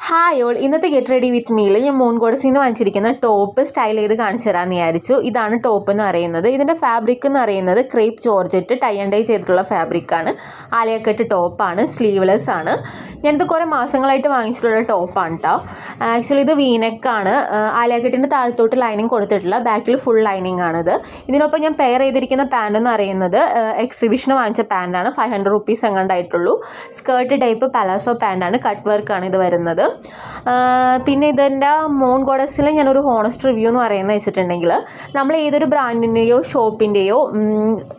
Hi all, ഇന്നത്തെ get ready with meal ഞാൻ moon ഗോഡസിൽ നിന്ന് വാങ്ങിച്ചിരിക്കുന്ന ടോപ്പ് സ്റ്റൈൽ ചെയ്ത് കാണിച്ചു തരാമെന്ന് വിചാരിച്ചു. ഇതാണ് ടോപ്പ് എന്ന് പറയുന്നത്. ഇതിൻ്റെ ഫാബ്രിക് എന്ന് പറയുന്നത് crepe georgette tie and dye ചെയ്തിട്ടുള്ള ഫാബ്രിക്കാണ്. ആലിയക്കട്ട് ടോപ്പാണ്, സ്ലീവ്ലെസ് ആണ്. ഞാനിത് കുറേ മാസങ്ങളായിട്ട് വാങ്ങിച്ചിട്ടുള്ള ടോപ്പാണ് കേട്ടോ. ആക്ച്വലി ഇത് വീനെക്കാണ്. ആലിയക്കട്ടിൻ്റെ താഴത്തോട്ട് ലൈനിങ് കൊടുത്തിട്ടില്ല, ബാക്കിൽ ഫുൾ ലൈനിങ് ആണിത്. ഇതിനൊപ്പം ഞാൻ പെയർ ചെയ്തിരിക്കുന്ന പാൻറ് എന്ന് പറയുന്നത് എക്സിബിഷന് വാങ്ങിച്ച പാൻറ്റാണ്. 500 റുപ്പീസ് എങ്ങാണ്ടായിട്ടുള്ളൂ. സ്കേർട്ട് ടൈപ്പ് പലാസോ പാൻറ്റാണ്, കട്ട് വർക്കാണ് ഇത് വരുന്നത്. പിന്നെ ഇതിൻ്റെ മൂൺ ഗോഡസിൽ ഞാനൊരു ഹോണസ്റ്റ് റിവ്യൂ എന്ന് പറയുന്നത് വെച്ചിട്ടുണ്ടെങ്കിൽ, നമ്മൾ ഏതൊരു ബ്രാൻഡിൻ്റെയോ ഷോപ്പിൻ്റെയോ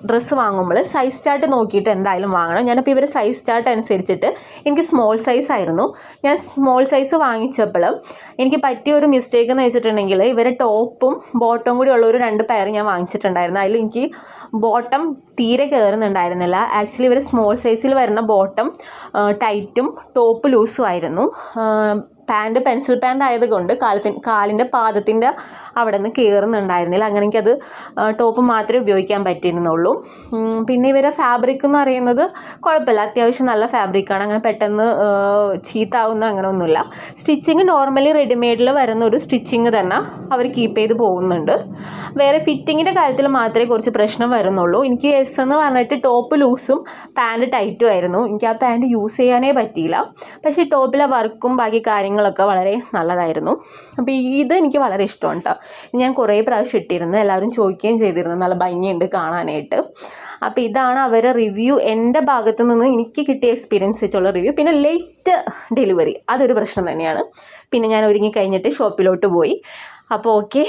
ഡ്രസ്സ് വാങ്ങുമ്പോൾ സൈസ് ചാർട്ട് നോക്കിയിട്ട് എന്തായാലും വാങ്ങണം. ഞാനിപ്പോൾ ഇവർ സൈസ് ചാർട്ട് അനുസരിച്ചിട്ട് എനിക്ക് സ്മോൾ സൈസ് ആയിരുന്നു. ഞാൻ സ്മോൾ സൈസ് വാങ്ങിച്ചപ്പോൾ എനിക്ക് പറ്റിയ ഒരു മിസ്റ്റേക്ക് എന്ന് വെച്ചിട്ടുണ്ടെങ്കിൽ, ഇവരെ ടോപ്പും ബോട്ടവും കൂടി ഉള്ള ഒരു 2 പെയർ ഞാൻ വാങ്ങിച്ചിട്ടുണ്ടായിരുന്നു. അതിൽ എനിക്ക് ബോട്ടം തീരെ കയറുന്നുണ്ടായിരുന്നില്ല. ആക്ച്വലി ഇവർ സ്മോൾ സൈസിൽ വരുന്ന ബോട്ടം ടൈറ്റും ടോപ്പ് ലൂസും ആയിരുന്നു. പാൻറ്റ് പെൻസിൽ പാൻറ്റ് ആയതുകൊണ്ട് കാലിൻ്റെ പാദത്തിൻ്റെ അവിടെ നിന്ന് കയറുന്നുണ്ടായിരുന്നില്ല. അങ്ങനെ എനിക്കത് ടോപ്പ് മാത്രമേ ഉപയോഗിക്കാൻ പറ്റിയിരുന്നുള്ളൂ. പിന്നെ ഇവരെ ഫാബ്രിക് എന്ന് പറയുന്നത് കുഴപ്പമില്ല, അത്യാവശ്യം നല്ല ഫാബ്രിക്കാണ്. അങ്ങനെ പെട്ടെന്ന് ചീത്താവുന്ന അങ്ങനെ ഒന്നുമില്ല. സ്റ്റിച്ചിങ് നോർമലി റെഡിമെയ്ഡിൽ വരുന്ന ഒരു സ്റ്റിച്ചിങ് തന്നെ അവർ കീപ്പ് ചെയ്ത് പോകുന്നുണ്ട്. വേറെ ഫിറ്റിങ്ങിൻ്റെ കാര്യത്തിൽ മാത്രമേ കുറച്ച് പ്രശ്നം വരുന്നുള്ളൂ. എനിക്ക് എസ് എന്ന് പറഞ്ഞിട്ട് ടോപ്പ് ലൂസും പാൻറ്റ് ടൈറ്റും ആയിരുന്നു. എനിക്ക് ആ പാൻറ്റ് യൂസ് ചെയ്യാനേ പറ്റിയില്ല. പക്ഷേ ടോപ്പിലെ വർക്കും ബാക്കി കാര്യങ്ങളൊക്കെ വളരെ നല്ലതായിരുന്നു. അപ്പോൾ ഇത് എനിക്ക് വളരെ ഇഷ്ടമാണ് കേട്ടോ. ഞാൻ കുറേ പ്രാവശ്യം ഇട്ടിരുന്നു, എല്ലാവരും ചോദിക്കുകയും ചെയ്തിരുന്നു നല്ല ഭംഗിയുണ്ട് കാണാനായിട്ട്. അപ്പോൾ ഇതാണ് അവരുടെ റിവ്യൂ. എൻ്റെ ഭാഗത്തു നിന്ന് എനിക്ക് കിട്ടിയ എക്സ്പീരിയൻസ് വെച്ചുള്ള റിവ്യൂ. പിന്നെ ലേറ്റ് ഡെലിവറി അതൊരു പ്രശ്നം തന്നെയാണ്. പിന്നെ ഞാൻ ഒരുങ്ങി കഴിഞ്ഞിട്ട് ഷോപ്പിലോട്ട് പോയി. അപ്പോൾ ഓക്കെ.